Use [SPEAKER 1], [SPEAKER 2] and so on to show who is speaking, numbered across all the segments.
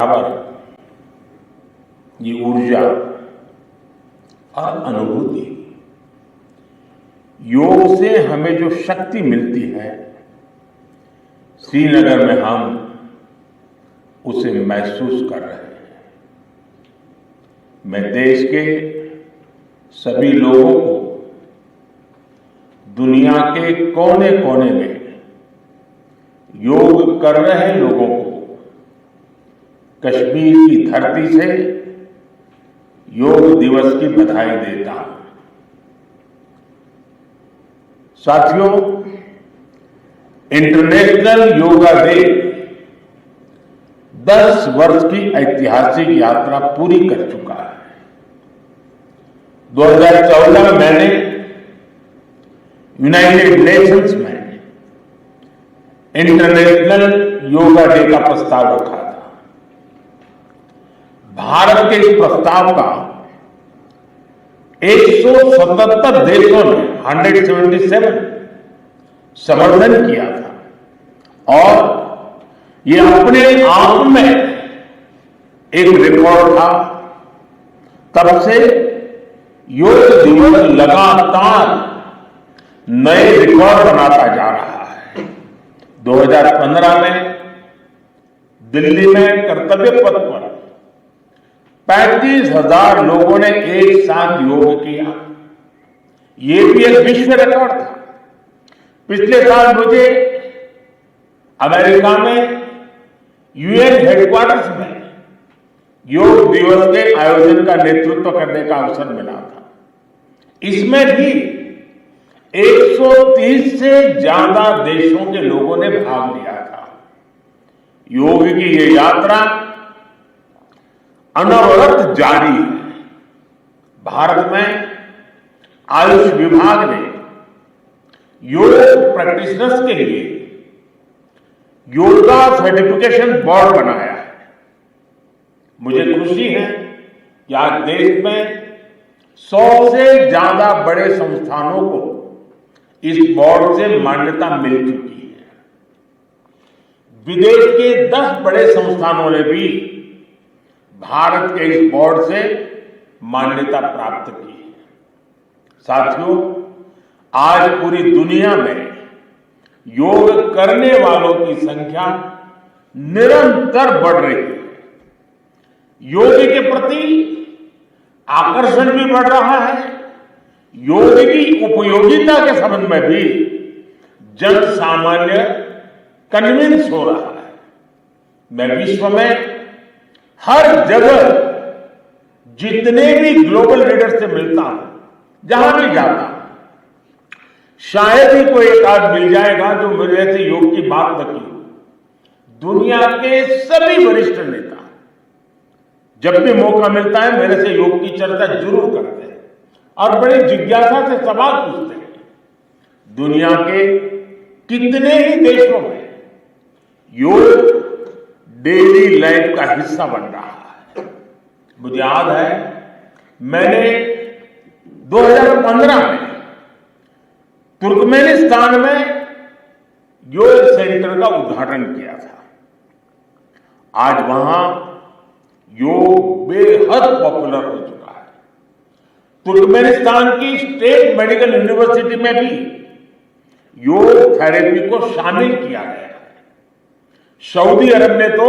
[SPEAKER 1] Power, ये ऊर्जा और अनुभूति, योग से हमें जो शक्ति मिलती है, श्रीनगर में हम उसे महसूस कर रहे हैं। मैं देश के सभी लोगों को, दुनिया के कोने कोने में योग कर रहे लोगों को कश्मीर की धरती से योग दिवस की बधाई देता हूं। साथियों, इंटरनेशनल योगा डे 10 वर्ष की ऐतिहासिक यात्रा पूरी कर चुका है। 2014 में मैंने यूनाइटेड नेशंस में इंटरनेशनल योगा डे का प्रस्ताव रखा था। भारत के इस प्रस्ताव का 177 देशों ने 177 समर्थन किया था और ये अपने आप में एक रिकॉर्ड था। तब से योग दिवस लगातार नए रिकॉर्ड बनाता जा रहा है। 2015 में दिल्ली में कर्तव्य पथ पर 35,000 लोगों ने एक साथ योग किया। ये भी एक विश्व रिकॉर्ड था। पिछले साल मुझे अमेरिका में यूएन हेडक्वार्टर्स में योग दिवस के आयोजन का नेतृत्व करने का अवसर मिला था। इसमें भी 130 से ज्यादा देशों के लोगों ने भाग लिया था। योग की ये यात्रा अनवरत जारी है। भारत में आयुष विभाग ने योग प्रैक्टिशनर्स के लिए योगा सर्टिफिकेशन बोर्ड बनाया है। मुझे खुशी है कि आज देश में 100 से ज्यादा बड़े संस्थानों को इस बोर्ड से मान्यता मिल चुकी है। विदेश के 10 बड़े संस्थानों ने भी भारत के इस बोर्ड से मान्यता प्राप्त की है। साथियों, आज पूरी दुनिया में योग करने वालों की संख्या निरंतर बढ़ रही है। योग के प्रति आकर्षण भी बढ़ रहा है। योग की उपयोगिता के संबंध में भी जन सामान्य कन्विंस हो रहा है। मैं विश्व में हर जगह जितने भी ग्लोबल लीडर से मिलता हूं, जहां भी जाता हूं, शायद ही कोई एक आध मिल जाएगा जो मेरे से योग की बात न की। दुनिया के सभी वरिष्ठ नेता जब भी मौका मिलता है मेरे से योग की चर्चा जरूर करते हैं और बड़ी जिज्ञासा से सवाल पूछते हैं। दुनिया के कितने ही देशों में योग डेली लाइफ का हिस्सा बन रहा है। मुझे याद है, मैंने 2015 में तुर्कमेनिस्तान में योग सेंटर का उद्घाटन किया था। आज वहां योग बेहद पॉपुलर हो चुका है। तुर्कमेनिस्तान की स्टेट मेडिकल यूनिवर्सिटी में भी योग थेरेपी को शामिल किया गया है। सऊदी अरब ने तो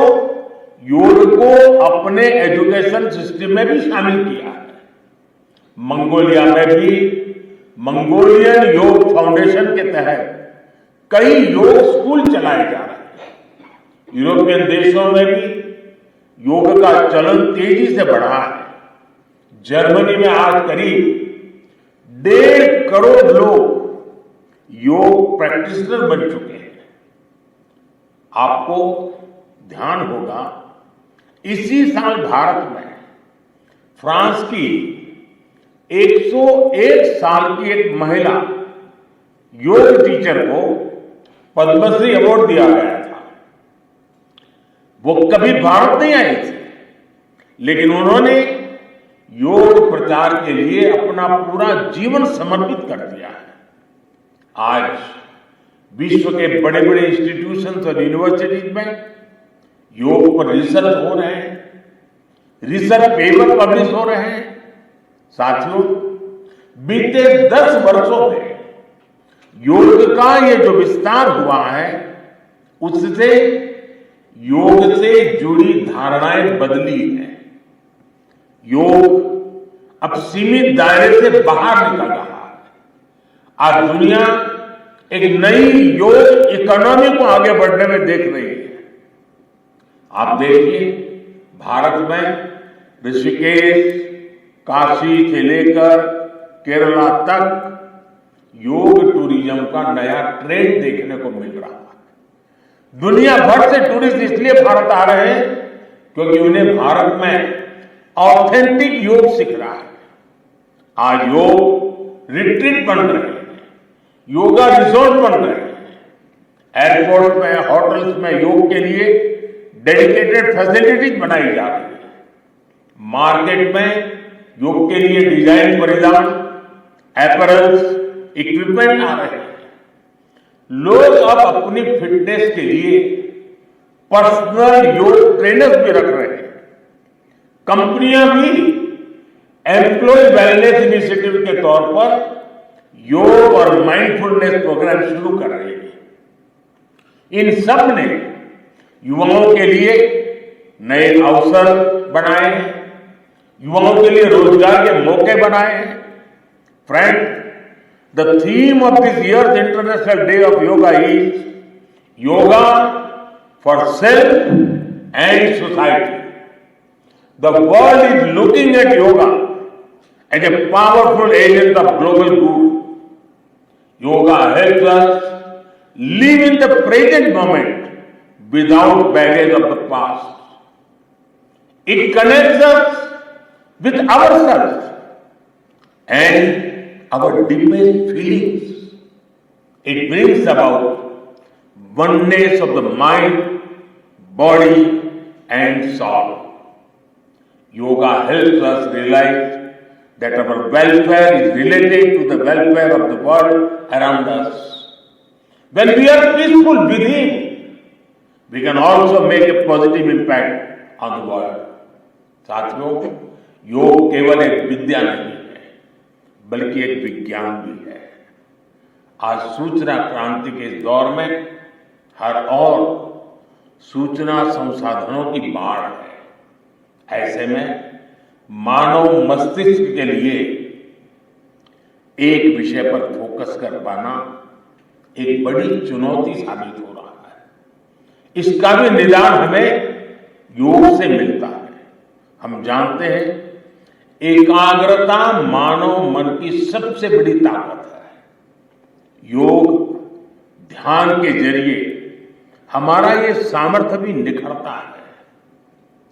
[SPEAKER 1] योग को अपने एजुकेशन सिस्टम में भी शामिल किया है। मंगोलिया में भी मंगोलियन योग फाउंडेशन के तहत कई योग स्कूल चलाए जा रहे हैं। यूरोपियन देशों में भी योग का चलन तेजी से बढ़ा है। जर्मनी में आज करीब 1.5 करोड़ लोग योग प्रैक्टिशनर बन चुके हैं। आपको ध्यान होगा, इसी साल भारत में फ्रांस की 101 साल की एक महिला योग टीचर को पद्मश्री अवार्ड दिया गया था। वो कभी भारत नहीं आई थी, लेकिन उन्होंने योग प्रचार के लिए अपना पूरा जीवन समर्पित कर दिया है। आज विश्व के बड़े बड़े इंस्टीट्यूशंस और यूनिवर्सिटीज में योग पर रिसर्च हो रहे हैं, रिसर्च पेपर पब्लिश हो रहे हैं। साथियों, बीते 10 वर्षों में योग का ये जो विस्तार हुआ है, उससे योग से जुड़ी धारणाएं बदली हैं। योग अब सीमित दायरे से बाहर निकल रहा है। आज दुनिया एक नई योग इकोनॉमी को आगे बढ़ने में देख रही है। आप देखिए, भारत में ऋषिकेश, काशी से लेकर केरला तक योग टूरिज्म का नया ट्रेंड देखने को मिल रहा है। दुनिया भर से टूरिस्ट इसलिए भारत आ रहे हैं क्योंकि उन्हें भारत में ऑथेंटिक योग सीख रहा है। आज योग रिट्रीट बन रहे हैं, योगा रिसोर्ट बन रहे हैं, एयरपोर्ट में, होटल्स में योग के लिए डेडिकेटेड फैसिलिटीज बनाई जा रही है। मार्केट में योग के लिए डिजाइन परिधान, एपरल्स, इक्विपमेंट आ रहे हैं। लोग अब अपनी फिटनेस के लिए पर्सनल योग ट्रेनर्स भी रख रहे हैं। कंपनियां भी एम्प्लॉय वेलनेस इनिशिएटिव के तौर पर योग और माइंडफुलनेस प्रोग्राम शुरू कर रही है। इन सब ने युवाओं के लिए नए अवसर बनाए हैं, युवाओं के लिए रोजगार के मौके बनाए हैं। Friend, the theme of this years international day of yoga is yoga for self and society. The world is looking at yoga as a powerful agent of global good. Yoga helps us live in the present moment without baggage of the past. It connects us with ourselves and our deepest feelings. It brings about oneness of the mind, body and soul. Yoga helps us realize that our welfare is related to the welfare of the world around us. When we are peaceful within, we can also make a positive impact on the world. साथियों, योग केवल एक विद्या नहीं है, बल्कि एक विज्ञान भी है। आज सूचना क्रांति के इस दौर में हर ओर सूचना संसाधनों की बाढ़ है। ऐसे में मानव मस्तिष्क के लिए एक विषय पर फोकस कर पाना एक बड़ी चुनौती साबित हो रहा है। इसका भी निदान हमें योग से मिलता है। हम जानते हैं, एकाग्रता मानव मन की सबसे बड़ी ताकत है। योग ध्यान के जरिए हमारा ये सामर्थ्य भी निखरता है।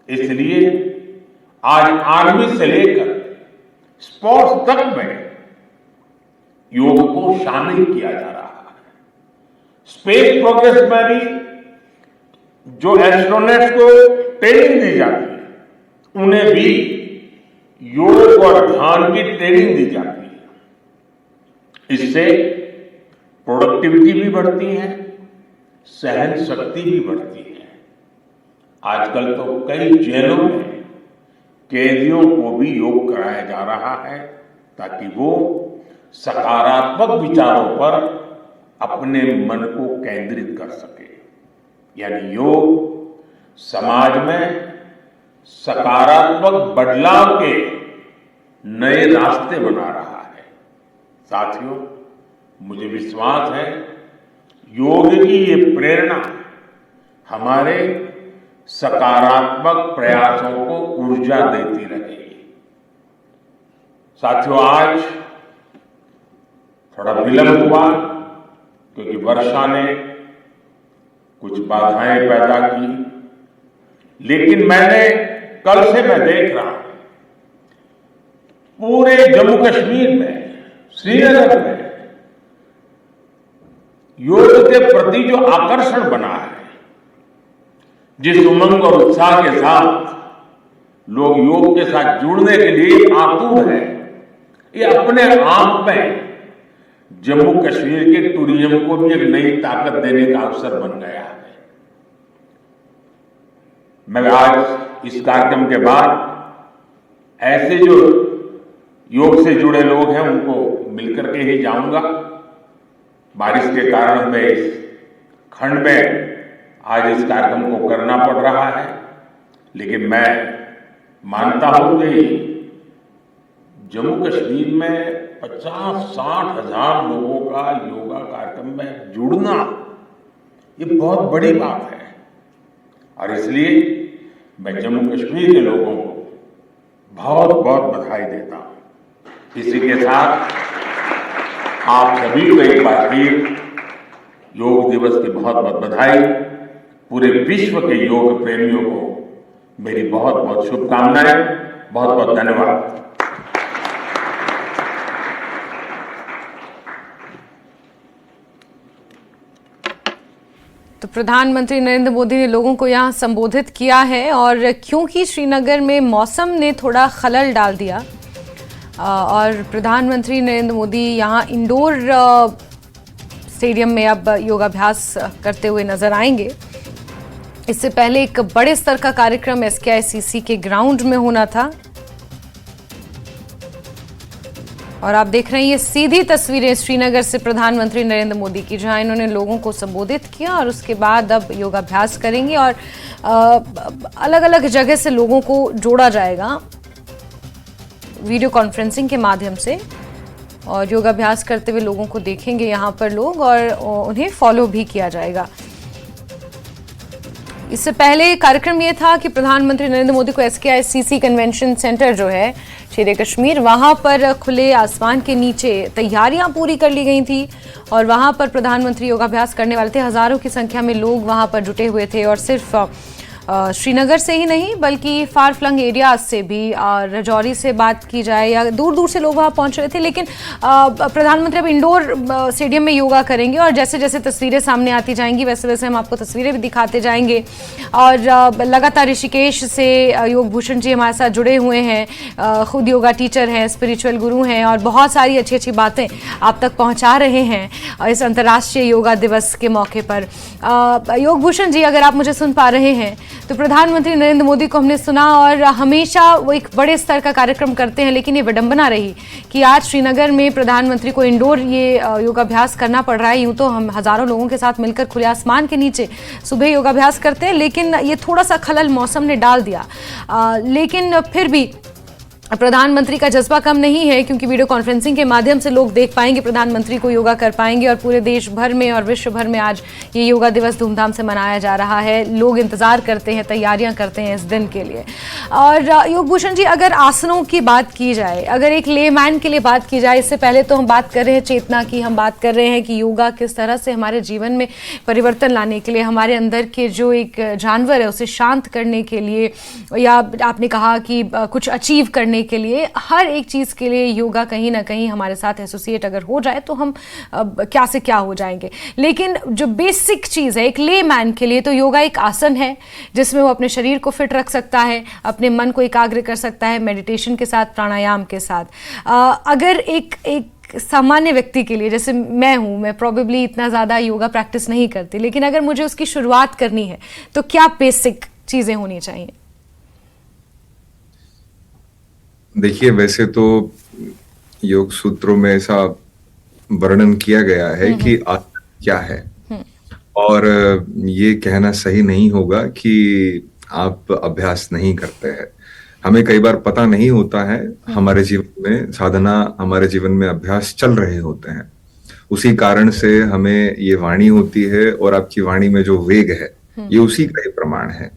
[SPEAKER 1] इसलिए आज आर्मी से लेकर स्पोर्ट्स तक में योग को शामिल किया जा रहा है। स्पेस प्रोग्रेस में भी जो एस्ट्रोनॉट्स को ट्रेनिंग दी जाती है, उन्हें भी योग और ध्यान की ट्रेनिंग दी जाती है। इससे प्रोडक्टिविटी भी बढ़ती है, सहन शक्ति भी बढ़ती है। आजकल तो कई जेलों में कैदियों को भी योग कराया जा रहा है ताकि वो सकारात्मक विचारों पर अपने मन को केंद्रित कर सके। यानी योग समाज में सकारात्मक बदलाव के नए रास्ते बना रहा है। साथियों, मुझे विश्वास है योग की ये प्रेरणा हमारे सकारात्मक प्रयासों को ऊर्जा देती रहेगी। साथियों, आज थोड़ा विलंब हुआ क्योंकि वर्षा ने कुछ बाधाएं पैदा की, लेकिन कल से मैं देख रहा हूं पूरे जम्मू कश्मीर में, श्रीनगर में योग के प्रति जो आकर्षण बना है, जिस उमंग और उत्साह के साथ लोग योग के साथ जुड़ने के लिए आतुर हैं, ये अपने आप में जम्मू कश्मीर के टूरिज्म को भी एक नई ताकत देने का अवसर बन गया है। मैं आज इस कार्यक्रम के बाद ऐसे जो योग से जुड़े लोग हैं उनको मिलकर के ही जाऊंगा। बारिश के कारण हमें इस खंड में आज इस कार्यक्रम को करना पड़ रहा है, लेकिन मैं मानता हूं कि जम्मू कश्मीर में 50-60 हजार लोगों का योगा कार्यक्रम में जुड़ना ये बहुत बड़ी बात है और इसलिए मैं जम्मू कश्मीर के लोगों को बहुत बहुत बधाई देता हूं। इसी के साथ आप सभी को एक बार फिर योग दिवस की बहुत बहुत बधाई। पूरे विश्व के योग प्रेमियों को मेरी बहुत बहुत शुभकामनाएं। बहुत बहुत धन्यवाद।
[SPEAKER 2] तो प्रधानमंत्री नरेंद्र मोदी ने लोगों को यहाँ संबोधित किया है और क्योंकि श्रीनगर में मौसम ने थोड़ा खलल डाल दिया और प्रधानमंत्री नरेंद्र मोदी यहाँ इंडोर स्टेडियम में अब योगाभ्यास करते हुए नजर आएंगे। इससे पहले एक बड़े स्तर का कार्यक्रम SKICC के ग्राउंड में होना था और आप देख रहे हैं ये सीधी तस्वीरें श्रीनगर से प्रधानमंत्री नरेंद्र मोदी की, जहां इन्होंने लोगों को संबोधित किया और उसके बाद अब योगाभ्यास करेंगे और अलग अलग जगह से लोगों को जोड़ा जाएगा वीडियो कॉन्फ्रेंसिंग के माध्यम से और योगाभ्यास करते हुए लोगों को देखेंगे यहाँ पर लोग और उन्हें फॉलो भी किया जाएगा। इससे पहले कार्यक्रम ये था कि प्रधानमंत्री नरेंद्र मोदी को SKICC कन्वेंशन सेंटर जो है शेर कश्मीर, वहां पर खुले आसमान के नीचे तैयारियां पूरी कर ली गई थी और वहां पर प्रधानमंत्री योगाभ्यास करने वाले थे। हजारों की संख्या में लोग वहां पर जुटे हुए थे और सिर्फ श्रीनगर से ही नहीं बल्कि फार फ्लंग एरियाज से भी, राजौरी से बात की जाए या दूर दूर से लोग वहाँ पहुँच रहे थे। लेकिन प्रधानमंत्री अब इंडोर स्टेडियम में योगा करेंगे और जैसे जैसे तस्वीरें सामने आती जाएंगी वैसे वैसे हम आपको तस्वीरें भी दिखाते जाएंगे। और लगातार ऋषिकेश से योग भूषण जी हमारे साथ जुड़े हुए हैं, खुद योगा टीचर हैं, स्पिरिचुअल गुरु हैं और बहुत सारी अच्छी अच्छी बातें आप तक पहुँचा रहे हैं इस अंतर्राष्ट्रीय योगा दिवस के मौके पर। योग भूषण जी, अगर आप मुझे सुन पा रहे हैं तो प्रधानमंत्री नरेंद्र मोदी को हमने सुना और हमेशा वो एक बड़े स्तर का कार्यक्रम करते हैं, लेकिन ये विडंबना रही कि आज श्रीनगर में प्रधानमंत्री को इंडोर ये योगाभ्यास करना पड़ रहा है। यूं तो हम हजारों लोगों के साथ मिलकर खुले आसमान के नीचे सुबह योगाभ्यास करते हैं, लेकिन ये थोड़ा सा खलल मौसम ने डाल दिया। लेकिन फिर भी प्रधानमंत्री का जज्बा कम नहीं है क्योंकि वीडियो कॉन्फ्रेंसिंग के माध्यम से लोग देख पाएंगे प्रधानमंत्री को योगा कर पाएंगे और पूरे देश भर में और विश्व भर में आज ये योगा दिवस धूमधाम से मनाया जा रहा है। लोग इंतजार करते हैं, तैयारियां करते हैं इस दिन के लिए। और योग भूषण जी, अगर आसनों की बात की जाए, अगर एक लेमैन के लिए बात की जाए, इससे पहले तो हम बात कर रहे हैं चेतना की, हम बात कर रहे हैं कि योगा किस तरह से हमारे जीवन में परिवर्तन लाने के लिए, हमारे अंदर के जो एक जानवर है उसे शांत करने के लिए, या आपने कहा कि कुछ अचीव करने के लिए, हर एक चीज के लिए योगा कहीं ना कहीं हमारे साथ एसोसिएट अगर हो जाए तो हम क्या से क्या हो जाएंगे। लेकिन जो बेसिक चीज है एक लेमैन के लिए, तो योगा एक आसन है जिसमें वो अपने शरीर को फिट रख सकता है, अपने मन को एकाग्र कर सकता है मेडिटेशन के साथ, प्राणायाम के साथ। अगर एक सामान्य व्यक्ति के लिए, जैसे मैं हूं, मैं प्रोबेबली इतना ज्यादा योगा प्रैक्टिस नहीं करती, लेकिन अगर मुझे उसकी शुरुआत करनी है तो क्या बेसिक चीजें होनी चाहिए?
[SPEAKER 3] देखिए, वैसे तो योग सूत्रों में ऐसा वर्णन किया गया है कि आसन क्या है, और ये कहना सही नहीं होगा कि आप अभ्यास नहीं करते हैं। हमें कई बार पता नहीं होता है, हमारे जीवन में साधना, हमारे जीवन में अभ्यास चल रहे होते हैं, उसी कारण से हमें ये वाणी होती है और आपकी वाणी में जो वेग है ये उसी का ही प्रमाण है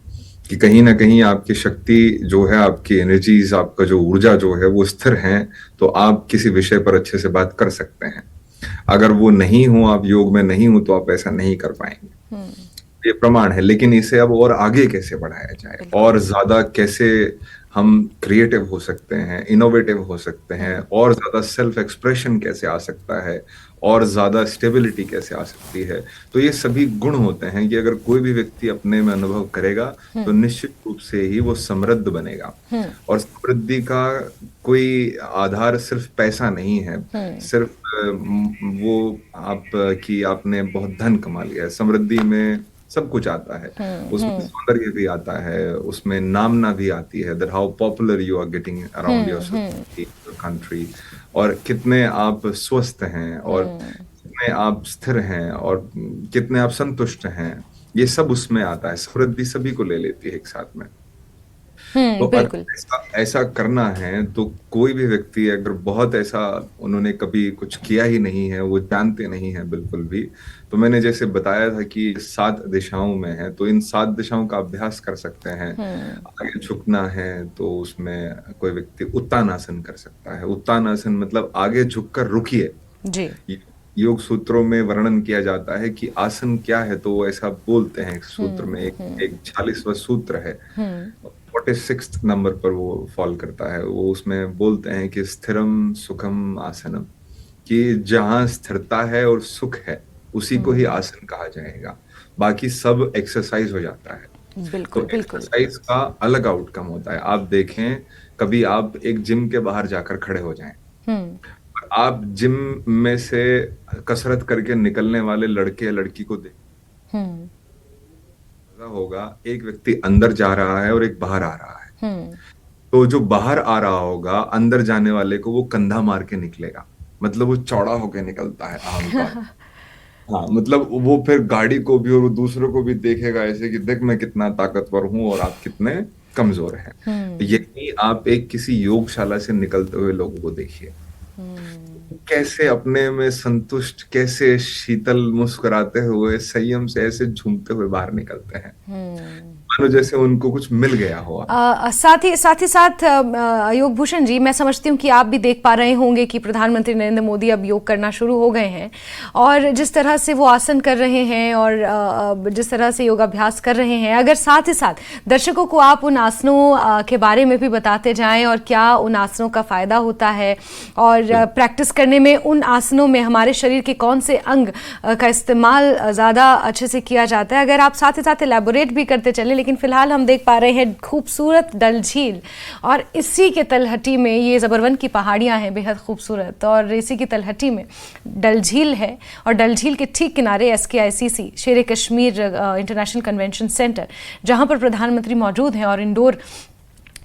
[SPEAKER 3] कि कहीं ना कहीं आपकी शक्ति जो है, आपकी एनर्जीज, आपका जो ऊर्जा जो है वो स्थिर है, तो आप किसी विषय पर अच्छे से बात कर सकते हैं। अगर वो नहीं हो, आप योग में नहीं हो, तो आप ऐसा नहीं कर पाएंगे। ये प्रमाण है। लेकिन इसे अब और आगे कैसे बढ़ाया जाए, और ज्यादा कैसे हम क्रिएटिव हो सकते हैं, इनोवेटिव हो सकते हैं, और ज्यादा सेल्फ एक्सप्रेशन कैसे आ सकता है, और ज्यादा स्टेबिलिटी कैसे आ सकती है, तो ये सभी गुण होते हैं कि अगर कोई भी व्यक्ति अपने में अनुभव करेगा तो निश्चित रूप से ही वो समृद्ध बनेगा। और समृद्धि का कोई आधार सिर्फ पैसा नहीं है, सिर्फ वो आपने बहुत धन कमा लिया है। समृद्धि में सब कुछ आता है। उसमें सौंदर्य भी आता है, उसमें नामना भी आती है, that how popular you are getting around your society, your country, और कितने आप स्वस्थ हैं, और कितने आप स्थिर हैं, और कितने आप संतुष्ट हैं, ये सब उसमें आता है। समृद्धि सभी को ले लेती है एक साथ में। तो अगर
[SPEAKER 2] बिल्कुल।
[SPEAKER 3] ऐसा करना है तो कोई भी व्यक्ति अगर बहुत ऐसा उन्होंने कभी कुछ किया ही नहीं है, वो जानते नहीं है बिल्कुल भी, तो मैंने जैसे बताया था कि 7 दिशाओं में है, तो इन 7 दिशाओं का अभ्यास कर सकते हैं। आगे झुकना है तो उसमें कोई व्यक्ति उत्तानासन कर सकता है। उत्तानासन मतलब आगे झुककर रुकिए।
[SPEAKER 2] जी।
[SPEAKER 3] योग सूत्रों में वर्णन किया जाता है कि आसन क्या है, तो वो ऐसा बोलते हैं एक सूत्र में, एक 46वां सूत्र है, 46th नंबर पर वो फॉल करता है। वो उसमें बोलते हैं कि स्थिरम सुखम आसनम, कि जहां स्थिरता है और सुख है उसी को ही आसन कहा जाएगा, बाकी सब एक्सरसाइज हो जाता है।
[SPEAKER 2] बिल्कुल
[SPEAKER 3] तो
[SPEAKER 2] बिल्कुल।
[SPEAKER 3] एक्सरसाइज का अलग आउटकम होता है। आप देखें, कभी आप एक जिम के बाहर जाकर खड़े हो जाएं, आप जिम में से कसरत करके निकलने वाले लड़के या लड़की को देख होगा, एक व्यक्ति अंदर जा रहा है और एक बाहर आ रहा है। तो जो बाहर आ रहा होगा, अंदर जाने वाले को वो कंधा मार के निकलेगा, मतलब वो चौड़ा होके निकलता है, अहंकार। हाँ, मतलब वो फिर गाड़ी को भी और दूसरों को भी देखेगा ऐसे कि देख मैं कितना ताकतवर हूं और आप कितने कमजोर हैं। तो यही आप एक किसी योगशाला से निकलते हुए लोगों को देखिए, कैसे अपने में संतुष्ट, कैसे शीतल मुस्कुराते हुए संयम से ऐसे झूमते हुए बाहर निकलते हैं, मानो जैसे उनको कुछ मिल गया हो।
[SPEAKER 2] साथ ही साथ योग भूषण जी, मैं समझती हूँ कि आप भी देख पा रहे होंगे कि प्रधानमंत्री नरेंद्र मोदी अब योग करना शुरू हो गए हैं, और जिस तरह से वो आसन कर रहे हैं और जिस तरह से योगाभ्यास कर रहे हैं, अगर साथ ही साथ दर्शकों को आप उन आसनों के बारे में भी बताते जाएं और क्या उन आसनों का फायदा होता है, और प्रैक्टिस करने में उन आसनों में हमारे शरीर के कौन से अंग का इस्तेमाल ज़्यादा अच्छे से किया जाता है, अगर आप साथ ही साथ एलैबोरेट भी करते चले। लेकिन फिलहाल हम देख पा रहे हैं खूबसूरत डल झील, और इसी के तलहटी में ये ज़बरवन की पहाड़ियां हैं बेहद खूबसूरत, और इसी की तलहटी में डल झील है, और डल झील के ठीक किनारे SKICC शेर कश्मीर इंटरनेशनल कन्वेंशन सेंटर, जहां पर प्रधानमंत्री मौजूद हैं और इंडोर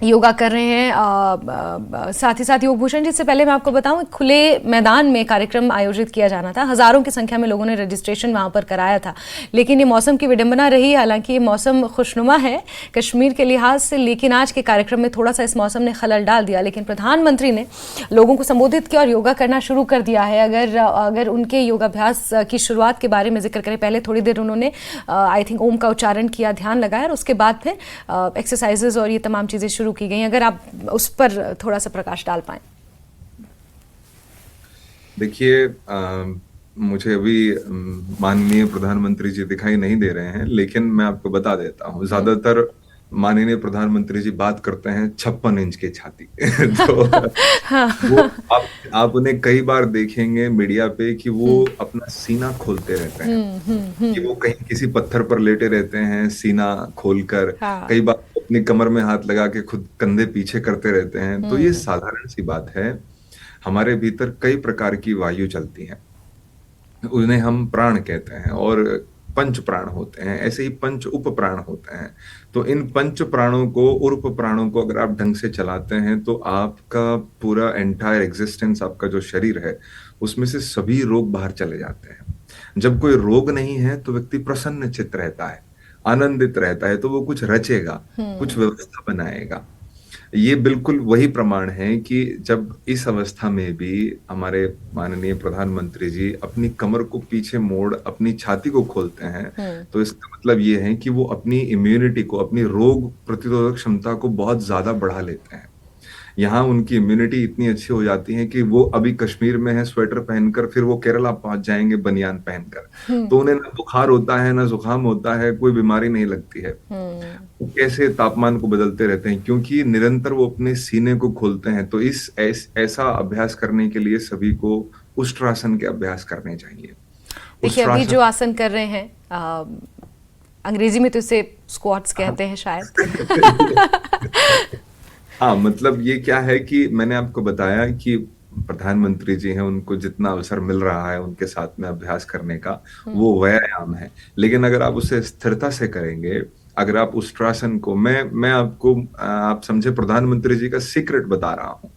[SPEAKER 2] योगा कर रहे हैं। साथ ही साथ योग भूषण जी, से पहले मैं आपको बताऊं, खुले मैदान में कार्यक्रम आयोजित किया जाना था, हजारों की संख्या में लोगों ने रजिस्ट्रेशन वहां पर कराया था, लेकिन ये मौसम की विडंबना रही। हालांकि ये मौसम खुशनुमा है कश्मीर के लिहाज से, लेकिन आज के कार्यक्रम में थोड़ा सा इस मौसम ने खलल डाल दिया। लेकिन प्रधानमंत्री ने लोगों को संबोधित किया और योगा करना शुरू कर दिया है। अगर उनके योगाभ्यास की शुरुआत के बारे में जिक्र करें, पहले थोड़ी देर उन्होंने आई थिंक ओम का उच्चारण किया, ध्यान लगाया, और उसके बाद फिर एक्सरसाइजेज और ये तमाम चीजें शुरू की गई। अगर आप उस पर थोड़ा सा प्रकाश डाल पाएं।
[SPEAKER 3] देखिए, मुझे अभी माननीय प्रधानमंत्री जी दिखाई नहीं दे रहे हैं, लेकिन मैं आपको बता देता हूँ, ज्यादातर माननीय प्रधानमंत्री जी बात करते हैं 56 इंच की छाती तो वो आप उन्हें कई बार देखेंगे मीडिया पे कि वो अपना सीना खोलते रहते हैं, कि वो कहीं किसी पत्थर पर लेटे रहते हैं सीना खोलकर, कई बार अपनी कमर में हाथ लगा के खुद कंधे पीछे करते रहते हैं। तो ये साधारण सी बात है, हमारे भीतर कई प्रकार की वायु चलती है, उन्हें हम प्राण कहते हैं, और पंच प्राण होते हैं, ऐसे ही पंच उप प्राण होते हैं। तो इन पंच प्राणों को और उप प्राणों को अगर आप ढंग से चलाते हैं तो आपका पूरा एंटायर एग्जिस्टेंस, आपका जो शरीर है उसमें से सभी रोग बाहर चले जाते हैं। जब कोई रोग नहीं है तो व्यक्ति प्रसन्न चित्त रहता है, आनंदित रहता है, तो वो कुछ रचेगा, कुछ व्यवस्था बनाएगा। ये बिल्कुल वही प्रमाण है कि जब इस अवस्था में भी हमारे माननीय प्रधानमंत्री जी अपनी कमर को पीछे मोड़ अपनी छाती को खोलते हैं, तो इसका मतलब ये है कि वो अपनी इम्यूनिटी को, अपनी रोग प्रतिरोधक क्षमता को बहुत ज्यादा बढ़ा लेते हैं। यहाँ उनकी इम्यूनिटी इतनी अच्छी हो जाती है कि वो अभी कश्मीर में है स्वेटर पहनकर, फिर वो केरला पहुंच जाएंगे बनियान पहनकर, तो उन्हें ना बुखार होता है ना जुकाम होता है, कोई बीमारी नहीं लगती है। वो कैसे तापमान को बदलते रहते हैं, क्योंकि निरंतर वो अपने सीने को खोलते हैं। तो ऐसा अभ्यास करने के लिए सभी को उष्ट्रासन के अभ्यास करने चाहिए।
[SPEAKER 2] देखिए, अभी जो आसन कर रहे हैं, अंग्रेजी में तो इसे स्क्वाट्स कहते हैं शायद।
[SPEAKER 3] हाँ, मतलब ये क्या है कि मैंने आपको बताया कि प्रधानमंत्री जी हैं उनको जितना अवसर मिल रहा है उनके साथ में अभ्यास करने का, वो व्यायाम है। लेकिन अगर आप उसे स्थिरता से करेंगे, अगर आप उष्ट्रासन को, मैं आपको आप समझे प्रधानमंत्री जी का सीक्रेट बता रहा हूँ।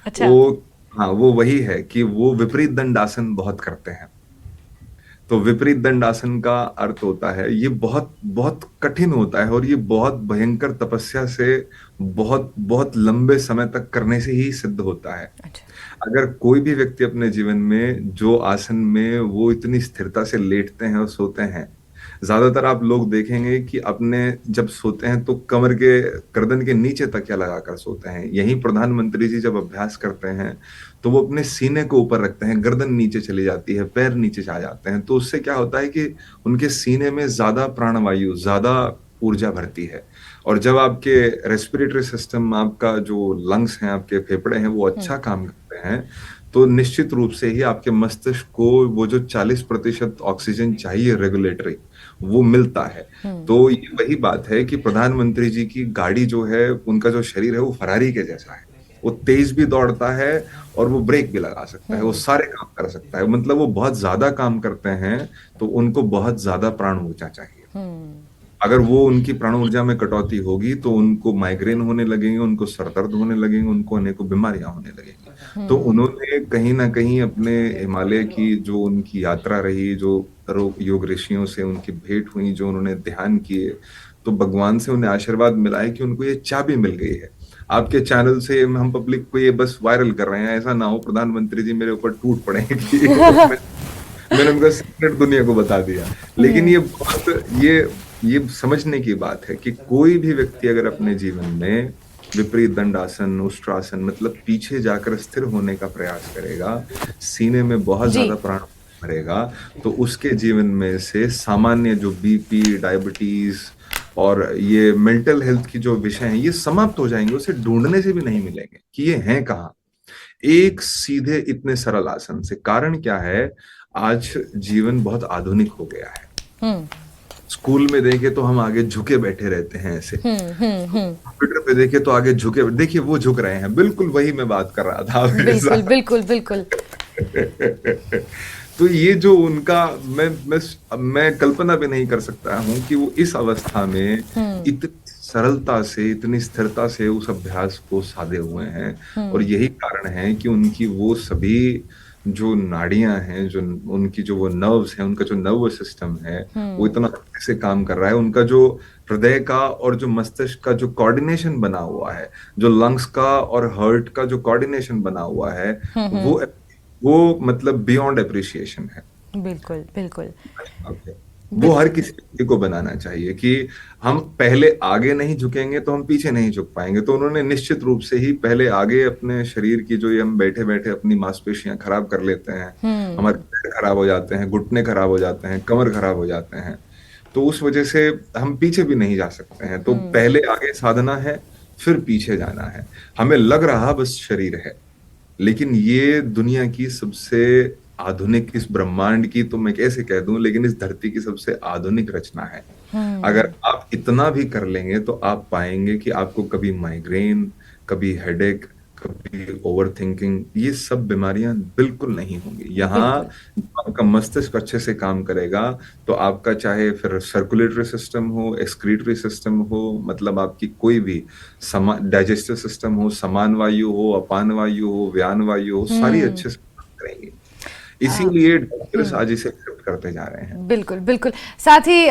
[SPEAKER 2] अच्छा।
[SPEAKER 3] वो, हाँ, वो वही है कि वो विपरीत दंडासन बहुत करते हैं। तो विपरीत दंडासन का अर्थ होता है, ये बहुत बहुत कठिन होता है और ये बहुत भयंकर तपस्या से बहुत बहुत लंबे समय तक करने से ही सिद्ध होता है।
[SPEAKER 2] अच्छा।
[SPEAKER 3] अगर कोई भी व्यक्ति अपने जीवन में जो आसन में वो इतनी स्थिरता से लेटते हैं और सोते हैं, ज्यादातर आप लोग देखेंगे कि अपने जब सोते हैं तो कमर के, गर्दन के नीचे तकिया लगाकर सोते हैं। यही प्रधानमंत्री जी जब अभ्यास करते हैं तो वो अपने सीने को ऊपर रखते हैं, गर्दन नीचे चली जाती है, पैर नीचे आ जाते हैं। तो उससे क्या होता है कि उनके सीने में ज्यादा प्राणवायु, ज्यादा ऊर्जा भरती है। और जब आपके रेस्पिरेटरी सिस्टम, आपका जो लंग्स हैं, आपके फेफड़े हैं, वो अच्छा काम करते हैं, तो निश्चित रूप से ही आपके मस्तिष्क को वो जो 40% ऑक्सीजन चाहिए रेगुलेटरी, वो मिलता है। तो ये वही बात है कि प्रधानमंत्री जी की गाड़ी जो है, उनका जो शरीर है वो फरारी के जैसा है। वो तेज भी दौड़ता है और वो ब्रेक भी लगा सकता है, वो सारे काम कर सकता है। मतलब वो बहुत ज्यादा काम करते हैं, तो उनको बहुत ज्यादा प्राण ऊर्जा चाहिए। अगर वो उनकी प्राण ऊर्जा में कटौती होगी तो उनको माइग्रेन होने लगेंगे, उनको सर दर्द होने लगेंगे, उनको अनेकों बीमारियां होने लगेंगी। तो उन्होंने कहीं ना कहीं अपने हिमालय की जो उनकी यात्रा रही, जो योग ऋषियों से उनकी भेंट हुई, जो उन्होंने ध्यान किए, तो भगवान से उन्हें आशीर्वाद मिला है कि उनको ये चाबी मिल गई है। आपके चैनल से हम पब्लिक को ये बस वायरल कर रहे हैं, ऐसा ना हो प्रधानमंत्री जी मेरे ऊपर टूट पड़े कि मैंने उनका सीक्रेट दुनिया को बता दिया। लेकिन ये बहुत, ये समझने की बात है कि कोई भी व्यक्ति अगर अपने जीवन में विपरीत दंडासन, उष्ट्रासन, मतलब पीछे जाकर स्थिर होने का प्रयास करेगा, सीने में बहुत
[SPEAKER 2] जी।
[SPEAKER 3] ज्यादा प्राण भरेगा, तो उसके जीवन में से सामान्य जो बीपी, डायबिटीज और ये मेंटल हेल्थ की जो विषय हैं, ये समाप्त हो जाएंगे। उसे ढूंढने से भी नहीं मिलेंगे कि ये हैं कहाँ, एक सीधे इतने सरल आसन से। कारण क्या है, आज जीवन बहुत आधुनिक हो गया है। स्कूल में देखे तो हम आगे झुके बैठे रहते हैं ऐसे, कंप्यूटर पे देखे तो आगे झुके, देखिए वो झुक रहे हैं, बिल्कुल वही मैं बात कर रहा था आपके
[SPEAKER 2] बिल्कुल
[SPEAKER 3] साथ।
[SPEAKER 2] बिल्कुल बिल्कुल।
[SPEAKER 3] तो ये जो उनका, मैं कल्पना भी नहीं कर सकता हूँ कि वो इस अवस्था में इतनी सरलता से, इतनी स्थिरता से उस अभ्यास को साधे हुए हैं। और यही कारण है कि उनकी वो सभी जो नाड़ियां हैं, जो उनकी जो वो नर्व्स हैं, उनका जो नर्वस सिस्टम है, वो इतना अच्छे से काम कर रहा है। उनका जो हृदय का और जो मस्तिष्क का जो कोऑर्डिनेशन बना हुआ है, जो लंग्स का और हार्ट का जो कोऑर्डिनेशन बना हुआ है, वो मतलब बियॉन्ड अप्रिशिएशन है।
[SPEAKER 2] बिल्कुल बिल्कुल।
[SPEAKER 3] वो हर किसी व्यक्ति को बनाना चाहिए कि हम पहले आगे नहीं झुकेंगे तो हम पीछे नहीं झुक पाएंगे। तो उन्होंने निश्चित रूप से ही पहले आगे अपने शरीर की, जो ये हम बैठे बैठे अपनी मांसपेशियां खराब कर लेते हैं, हमारे पैर खराब हो जाते हैं, घुटने खराब हो जाते हैं, कमर खराब हो जाते हैं, तो उस वजह से हम पीछे भी नहीं जा सकते हैं। तो पहले आगे साधना है, फिर पीछे जाना है। हमें लग रहा बस शरीर है, लेकिन ये दुनिया की सबसे आधुनिक, इस ब्रह्मांड की तो मैं कैसे कह दूं, लेकिन इस धरती की सबसे आधुनिक रचना है। अगर आप इतना भी कर लेंगे तो आप पाएंगे कि आपको कभी माइग्रेन, कभी हेडेक, कभी ओवर थिंकिंग, ये सब बीमारियां बिल्कुल नहीं होंगी। यहाँ आपका मस्तिष्क अच्छे से काम करेगा तो आपका चाहे फिर सर्कुलेटरी सिस्टम हो, एक्सक्रीटरी सिस्टम हो, मतलब आपकी कोई भी डाइजेस्टिव सिस्टम हो, समान वायु हो, अपान वायु हो, व्यान वायु हो, सारी अच्छे से काम करेंगी। इसीलिए डॉक्टर्स आज इसे एक्सेप्ट करते जा रहे हैं।
[SPEAKER 2] बिल्कुल बिल्कुल। साथ ही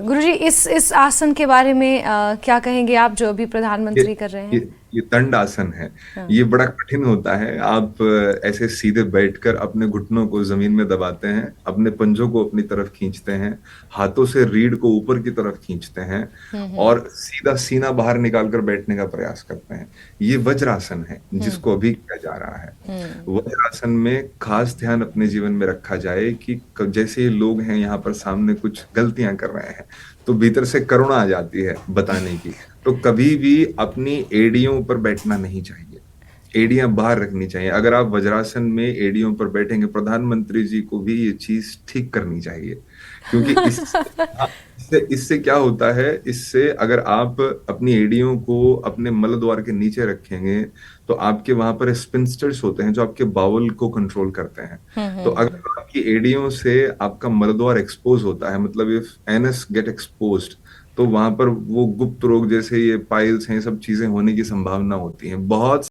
[SPEAKER 2] गुरुजी, इस आसन के बारे में क्या कहेंगे आप, जो अभी प्रधानमंत्री कर रहे हैं?
[SPEAKER 3] ये दंड आसन है। ये बड़ा कठिन होता है। आप ऐसे सीधे बैठकर अपने घुटनों को जमीन में दबाते हैं, अपने पंजों को अपनी तरफ खींचते हैं, हाथों से रीढ़ को ऊपर की तरफ खींचते हैं और सीधा सीना बाहर निकालकर बैठने का प्रयास करते हैं। ये वज्रासन है जिसको अभी किया जा रहा है। वज्रासन में खास ध्यान अपने जीवन में रखा जाए कि जैसे ही लोग हैं यहाँ पर सामने कुछ गलतियां कर रहे हैं तो भीतर से करुणा आ जाती है बताने की। तो कभी भी अपनी एड़ियों पर बैठना नहीं चाहिए, एड़ियां बाहर रखनी चाहिए। अगर आप वज्रासन में एड़ियों पर बैठेंगे, प्रधानमंत्री जी को भी ये चीज ठीक करनी चाहिए क्योंकि इससे इससे क्या होता है, इससे अगर आप अपनी एड़ियों को अपने मल द्वार के नीचे रखेंगे तो आपके वहां पर स्पिंस्टर्स होते हैं जो आपके बाउल को कंट्रोल करते हैं। तो अगर आपकी एड़ियों से आपका मल द्वार एक्सपोज होता है, मतलब इफ एनस गेट एक्सपोज्ड, तो वहां पर वो गुप्त रोग जैसे ये पाइल्स हैं, सब चीजें होने की संभावना होती है। बहुत